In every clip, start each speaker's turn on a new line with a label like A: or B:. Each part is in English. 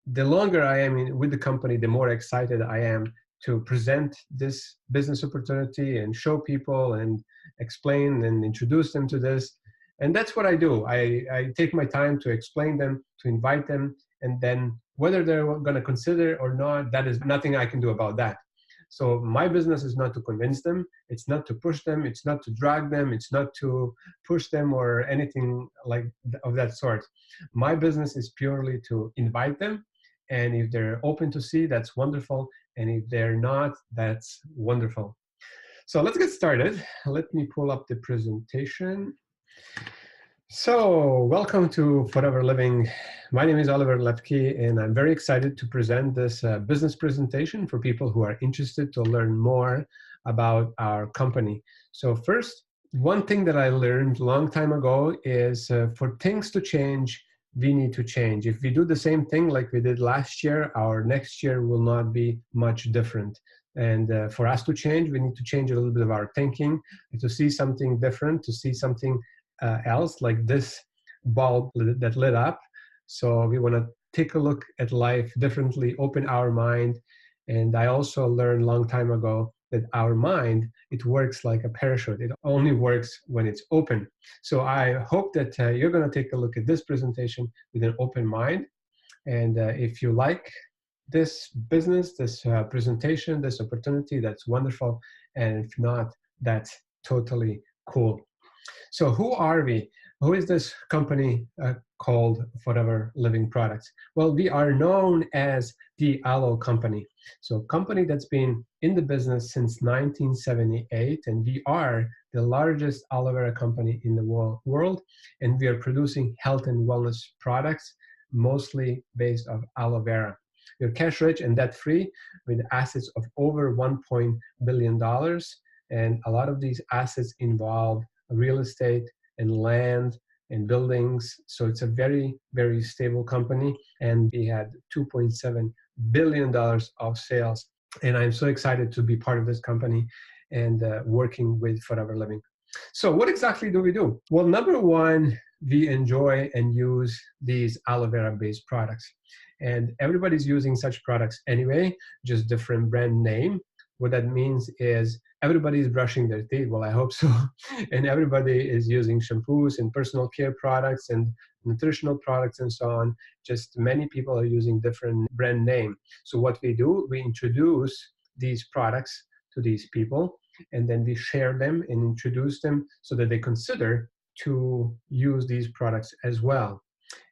A: the longer I am with the company, the more excited I am to present this business opportunity and show people and explain and introduce them to this. And that's what I do. I take my time to explain them, to invite them, and then whether they're going to consider or not, that is nothing I can do about that. So my business is not to convince them. It's not to push them. It's not to drag them. It's not to push them or anything like of that sort. My business is purely to invite them. And if they're open to see, that's wonderful. And if they're not, that's wonderful. So let's get started. Let me pull up the presentation. So welcome to Forever Living. My name is Oliver Lepke, and I'm very excited to present this business presentation for people who are interested to learn more about our company. So first, one thing that I learned a long time ago is for things to change, we need to change. If we do the same thing like we did last year, our next year will not be much different. And for us to change, we need to change a little bit of our thinking, to see something different, to see something else, like this bulb that lit up. So we want to take a look at life differently, open our mind. And I also learned a long time ago that our mind, it works like a parachute. It only works when it's open. So I hope that you're going to take a look at this presentation with an open mind. And if you like this business, this presentation, this opportunity, that's wonderful. And if not, that's totally cool. So who are we? Who is this company called Forever Living Products? Well, we are known as the aloe company. So a company that's been in the business since 1978, and we are the largest aloe vera company in the world, and we are producing health and wellness products, mostly based on aloe vera. We're cash rich and debt free with assets of over $1 billion. And a lot of these assets involve real estate and land and buildings. So it's a very, very stable company. And we had $2.7 billion of sales. And I'm so excited to be part of this company and working with Forever Living. So what exactly do we do? Well, number one, we enjoy and use these aloe vera based products. And everybody's using such products anyway, just different brand name. What that means is everybody's brushing their teeth. Well, I hope so. And everybody is using shampoos and personal care products and nutritional products and so on. Just many people are using different brand name. So what we do, we introduce these products to these people, and then we share them and introduce them so that they consider to use these products as well.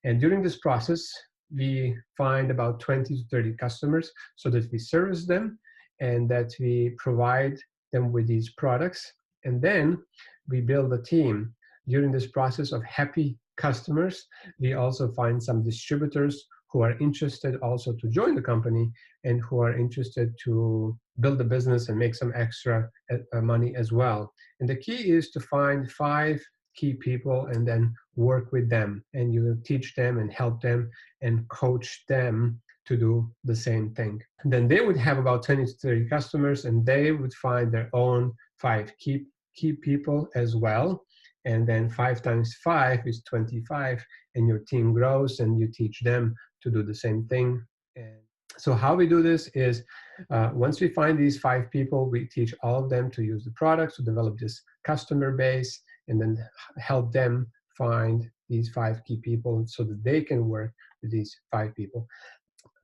A: And during this process, we find about 20 to 30 customers so that we service them and that we provide them with these products. And then we build a team. During this process of happy customers, we also find some distributors who are interested also to join the company and who are interested to build a business and make some extra money as well. And the key is to find 5 key people and then work with them. And you teach them and help them and coach them to do the same thing. And then they would have about 20 to 30 customers, and they would find their own 5 key people as well. And then 5 times 5 is 25, and your team grows and you teach them to do the same thing. And so how we do this is once we find these 5 people, we teach all of them to use the products, to develop this customer base, and then help them find these 5 key people so that they can work with these 5 people.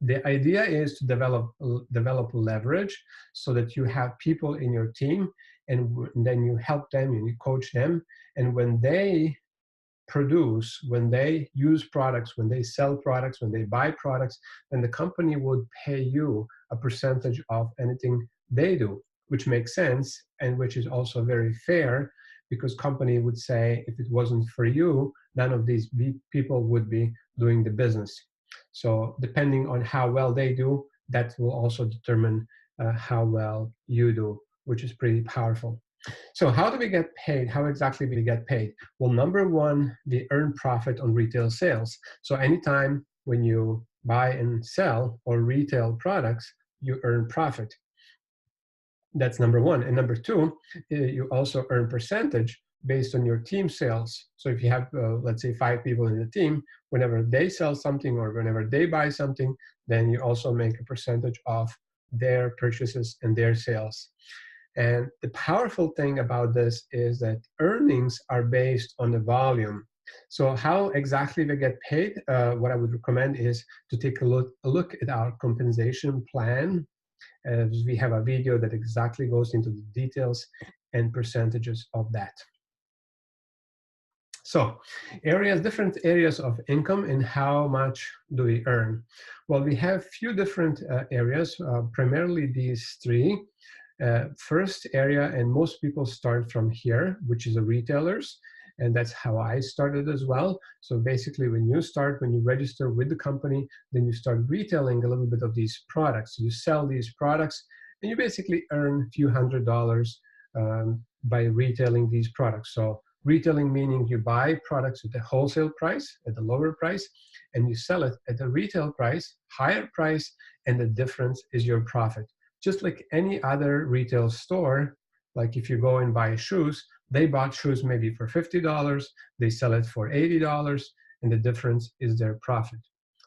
A: The idea is to develop leverage so that you have people in your team, and then you help them and you coach them. And when they produce, when they use products, when they sell products, when they buy products, then the company would pay you a percentage of anything they do, which makes sense and which is also very fair, because company would say, if it wasn't for you, none of these people would be doing the business. So depending on how well they do, that will also determine how well you do, which is pretty powerful. So how do we get paid? How exactly do we get paid? Well, number one, we earn profit on retail sales. So anytime when you buy and sell or retail products, you earn profit. That's number one. And number two, you also earn percentage based on your team sales. So if you have, let's say, 5 people in the team, whenever they sell something or whenever they buy something, then you also make a percentage of their purchases and their sales. And the powerful thing about this is that earnings are based on the volume. So how exactly they get paid, what I would recommend is to take a look at our compensation plan. We have a video that exactly goes into the details and percentages of that. So different areas of income and how much do we earn? Well, we have few different areas, primarily these three. First area, and most people start from here, which is the retailers, and that's how I started as well. So basically, when you register with the company, then you start retailing a little bit of these products. You sell these products, and you basically earn a few $100s by retailing these products. So retailing meaning you buy products at the wholesale price, at the lower price, and you sell it at the retail price, higher price, and the difference is your profit. Just like any other retail store, like if you go and buy shoes, they bought shoes maybe for $50, they sell it for $80, and the difference is their profit.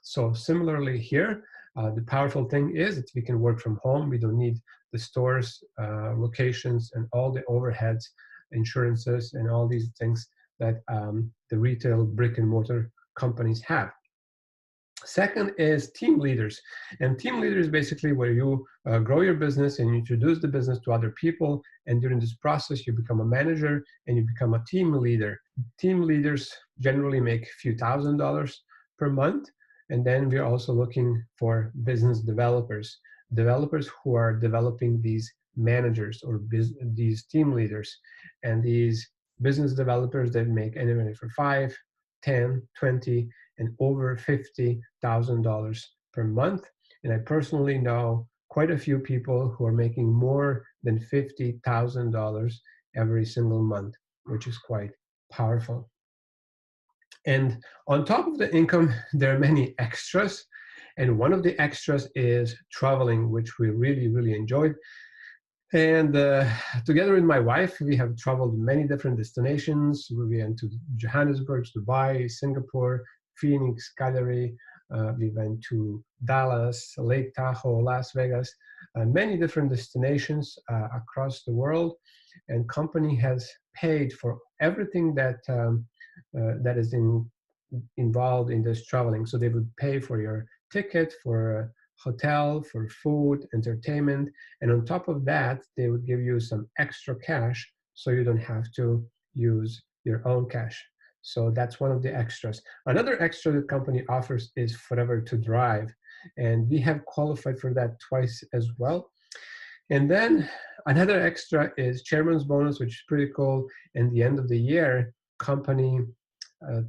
A: So similarly here, the powerful thing is that we can work from home. We don't need the stores, locations, and all the overheads, insurances, and all these things that the retail brick and mortar companies have. Second is team leaders. And team leaders is basically where you grow your business and you introduce the business to other people. And during this process, you become a manager and you become a team leader. Team leaders generally make a few $1,000s per month. And then we're also looking for business developers who are developing these managers or these team leaders. And these business developers that make anywhere from 5, 10, 20, and over $50,000 per month. And I personally know quite a few people who are making more than $50,000 every single month, which is quite powerful. And on top of the income, there are many extras. And one of the extras is traveling, which we really, really enjoyed. And together with my wife, we have traveled many different destinations. We went to Johannesburg, Dubai, Singapore, Phoenix, Calgary. We went to Dallas, Lake Tahoe, Las Vegas, many different destinations across the world. And company has paid for everything that that is involved in this traveling. So they would pay for your ticket, for hotel, for food, entertainment, and on top of that, they would give you some extra cash so you don't have to use your own cash. So that's one of the extras. Another extra the company offers is Forever to Drive, and we have qualified for that twice as well. And then another extra is chairman's bonus, which is pretty cool. And the end of the year, company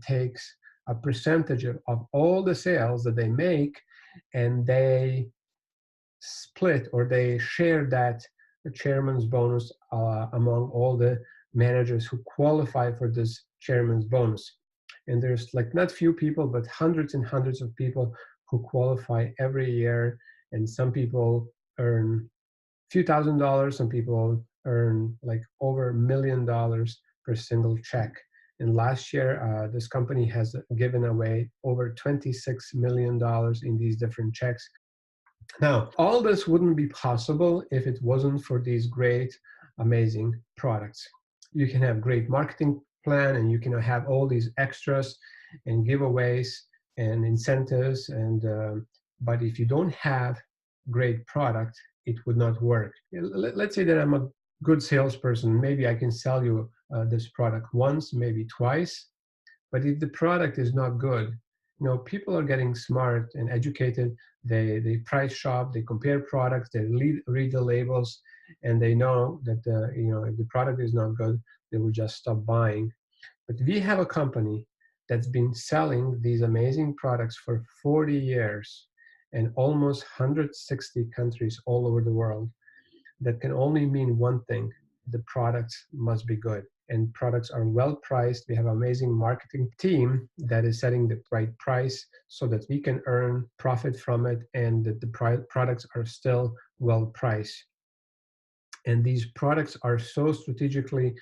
A: takes a percentage of all the sales that they make, and they split or they share that chairman's bonus among all the managers who qualify for this chairman's bonus. And there's like not few people, but hundreds and hundreds of people who qualify every year. And some people earn a few $1,000s, some people earn like over $1 million per single check. And last year, this company has given away over $26 million in these different checks. Now, all this wouldn't be possible if it wasn't for these great, amazing products. You can have great marketing plan and you can have all these extras and giveaways and incentives, and but if you don't have great product, it would not work. Let's say that I'm a good salesperson. Maybe I can sell you this product once, maybe twice, but if the product is not good, people are getting smart and educated. They price shop, they compare products, they read the labels, and they know that if the product is not good, they will just stop buying. But we have a company that's been selling these amazing products for 40 years in almost 160 countries all over the world. That can only mean one thing: the products must be good. And products are well priced. We have an amazing marketing team that is setting the right price so that we can earn profit from it, and that the products are still well priced. And these products are so strategically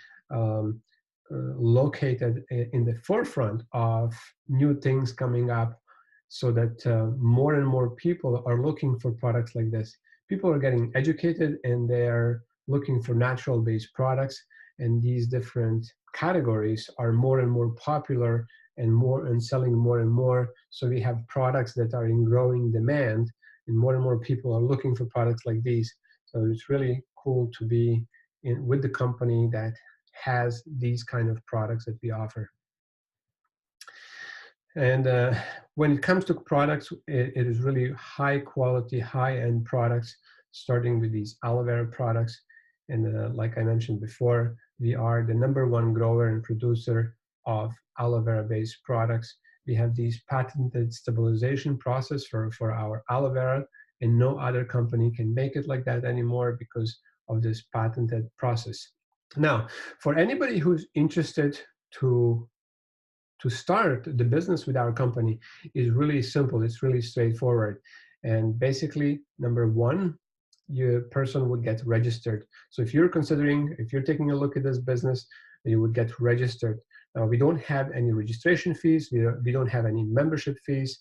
A: located in the forefront of new things coming up so that more and more people are looking for products like this. People are getting educated and they're looking for natural-based products, and these different categories are more and more popular and selling more and more. So we have products that are in growing demand, and more people are looking for products like these. So it's really cool to be with the company that has these kind of products that we offer. And when it comes to products, it is really high quality, high end products, starting with these aloe vera products. And like I mentioned before, we are the #1 grower and producer of aloe vera based products. We have these patented stabilization process for our aloe vera, and no other company can make it like that anymore because of this patented process. Now, for anybody who's interested to start the business with our company is really simple. It's really straightforward. And basically, #1, your person would get registered. So if you're taking a look at this business, you would get registered. Now, we don't have any registration fees. We don't have any membership fees.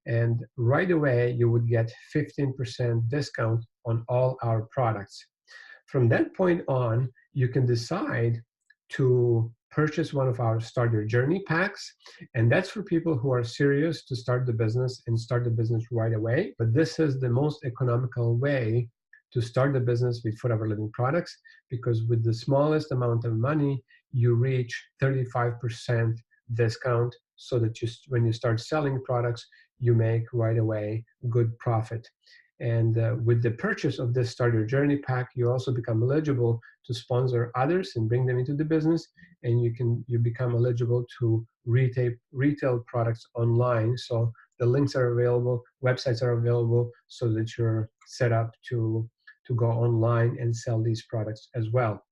A: And right away, you would get 15% discount on all our products. From that point on, you can decide to purchase one of our Start Your Journey packs, and that's for people who are serious to start the business and start the business right away. But this is the most economical way to start the business with Forever Living products, because with the smallest amount of money, you reach 35% discount, so that when you start selling products, you make right away good profit. And with the purchase of this Start Your Journey pack, you also become eligible to sponsor others and bring them into the business. And you become eligible to retail products online. So the links are available, websites are available, so that you're set up to go online and sell these products as well.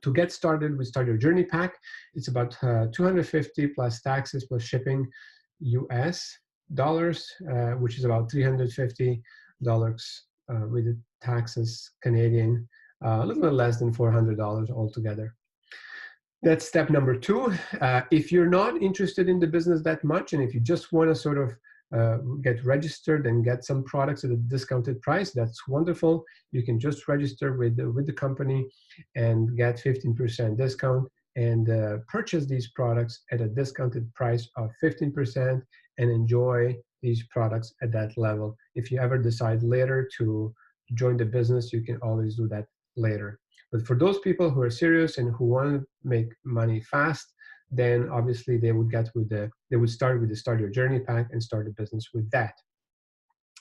A: To get started with Start Your Journey pack, it's about $250 plus taxes plus shipping US dollars, which is about $350 with the taxes Canadian, a little bit less than $400 altogether. That's step #2. If you're not interested in the business that much, and if you just want to sort of get registered and get some products at a discounted price, that's wonderful. You can just register with the company and get 15% discount and purchase these products at a discounted price of 15% and enjoy these products at that level. If you ever decide later to join the business, you can always do that later. But for those people who are serious and who want to make money fast, then obviously they would start with the Start Your Journey pack and start a business with that.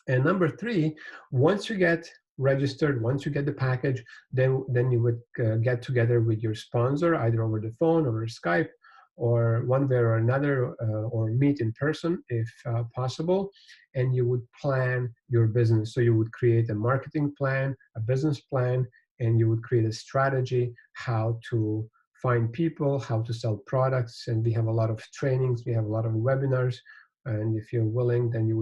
A: And #3, once you get registered, once you get the package, then you would get together with your sponsor, either over the phone, over Skype, or one way or another, or meet in person if possible, and you would plan your business. So you would create a marketing plan, a business plan, and you would create a strategy how to find people, how to sell products. And we have a lot of trainings, we have a lot of webinars, and if you're willing, then you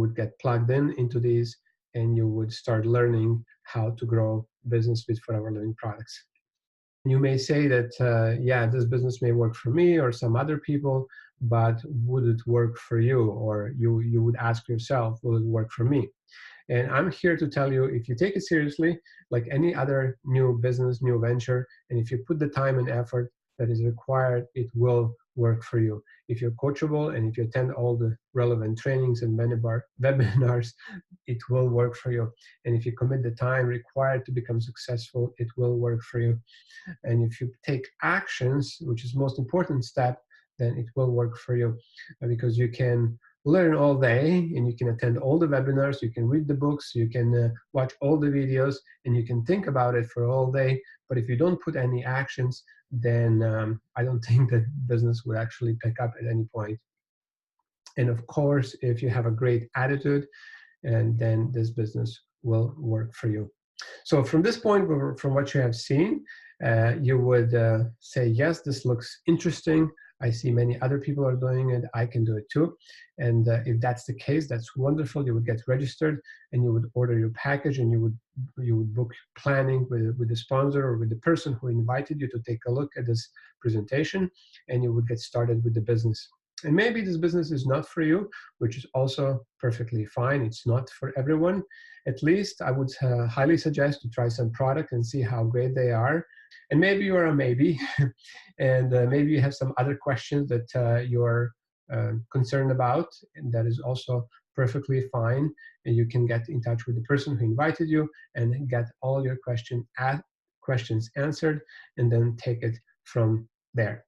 A: would get plugged into these, and you would start learning how to grow business with Forever Living products. You may say that, yeah, this business may work for me or some other people, but would it work for you? Or you would ask yourself, will it work for me? And I'm here to tell you, if you take it seriously, like any other new business, new venture, and if you put the time and effort that is required, it will work for you. If you're coachable and if you attend all the relevant trainings and webinars, it will work for you. And if you commit the time required to become successful, it will work for you. And if you take actions, which is the most important step, then it will work for you, because you can learn all day and you can attend all the webinars, you can read the books, you can watch all the videos, and you can think about it for all day. But if you don't put any actions, then I don't think that business would actually pick up at any point. And of course, if you have a great attitude, and then this business will work for you. So from this point, from what you have seen, you would say, yes, this looks interesting. I see many other people are doing it. I can do it too. And if that's the case, that's wonderful. You would get registered and you would order your package, and you would book planning with the sponsor or with the person who invited you to take a look at this presentation, and you would get started with the business. And maybe this business is not for you, which is also perfectly fine. It's not for everyone. At least I would highly suggest to try some product and see how great they are. And maybe you're a maybe, and maybe you have some other questions that you're concerned about, and that is also perfectly fine. And you can get in touch with the person who invited you and get all your questions answered, and then take it from there.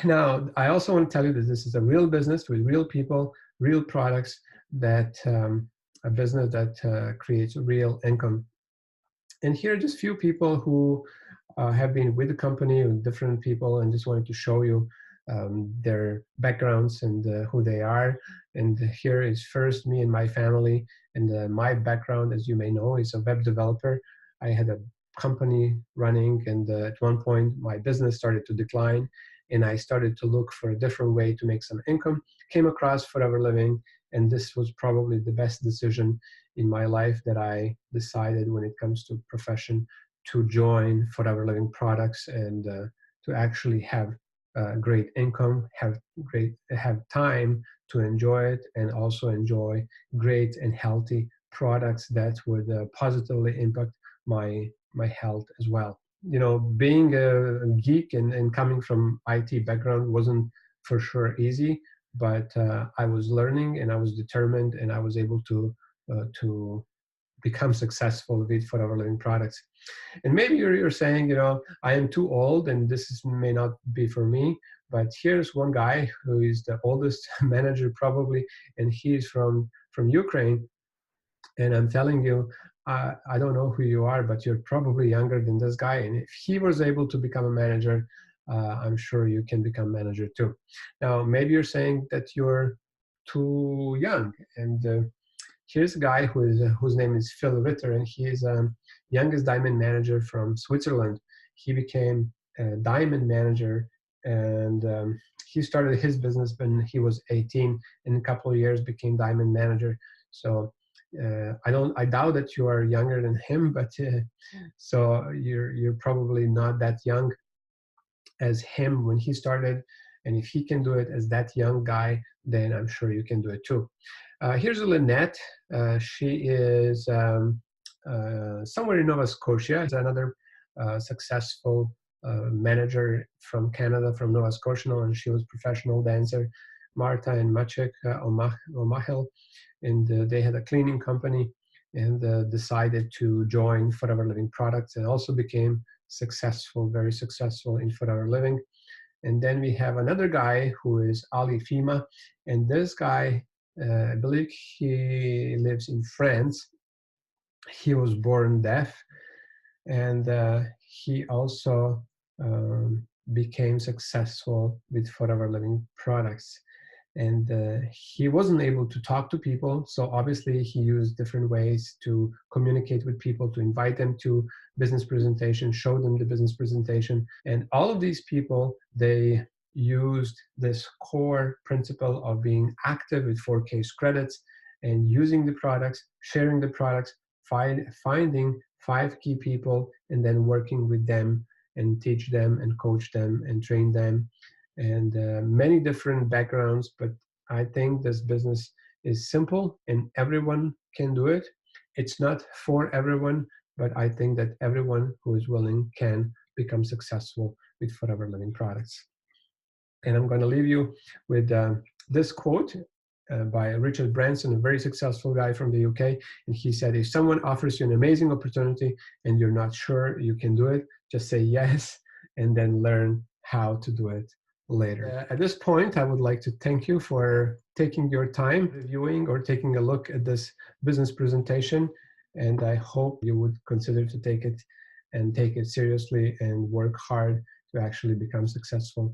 A: Now, I also want to tell you that this is a real business with real people, real products, that a business that creates real income. And here are just few people who have been with the company, with different people, and just wanted to show you their backgrounds and who they are. And here is first me and my family. And my background, as you may know, is a web developer. I had a company running, and at one point my business started to decline, and I started to look for a different way to make some income. Came across Forever Living, and this was probably the best decision in my life that I decided when it comes to profession to join Forever Living products, and to actually have great income, have time to enjoy it, and also enjoy great and healthy products that would positively impact my health as well. You know, being a geek and coming from IT background wasn't for sure easy, but I was learning and I was determined, and I was able to become successful with Forever Living products. And maybe you're saying, you know, I am too old and may not be for me. But here's one guy who is the oldest manager probably, and he's from Ukraine. And I'm telling you, I don't know who you are, but you're probably younger than this guy. And if he was able to become a manager, I'm sure you can become manager too. Now, maybe you're saying that you're too young, and here's a guy whose name is Phil Ritter, and he is youngest diamond manager from Switzerland. He became a diamond manager, and he started his business when he was 18. In a couple of years, became diamond manager. So I doubt that you are younger than him, but so you're probably not that young as him when he started. And if he can do it as that young guy, then I'm sure you can do it too. Here's Lynette. She is somewhere in Nova Scotia. Is another successful manager from Canada, from Nova Scotia, and she was professional dancer. Marta and Maciek Omachel, and they had a cleaning company, and decided to join Forever Living products, and also became successful, very successful in Forever Living. And then we have another guy who is Ali Fima, and this guy, I believe he lives in France. He was born deaf, and he also became successful with Forever Living products. And he wasn't able to talk to people, so obviously he used different ways to communicate with people, to invite them to business presentation, show them the business presentation. And all of these people, they used this core principle of being active with 4K credits and using the products, sharing the products, finding 5 key people, and then working with them and teach them and coach them and train them. And many different backgrounds, but I think this business is simple and everyone can do it. It's not for everyone, but I think that everyone who is willing can become successful with Forever Living products. And I'm going to leave you with this quote by Richard Branson, a very successful guy from the UK. And he said, if someone offers you an amazing opportunity and you're not sure you can do it, just say yes, and then learn how to do it later. At this point, I would like to thank you for taking your time reviewing or taking a look at this business presentation. And I hope you would consider to take it seriously and work hard to actually become successful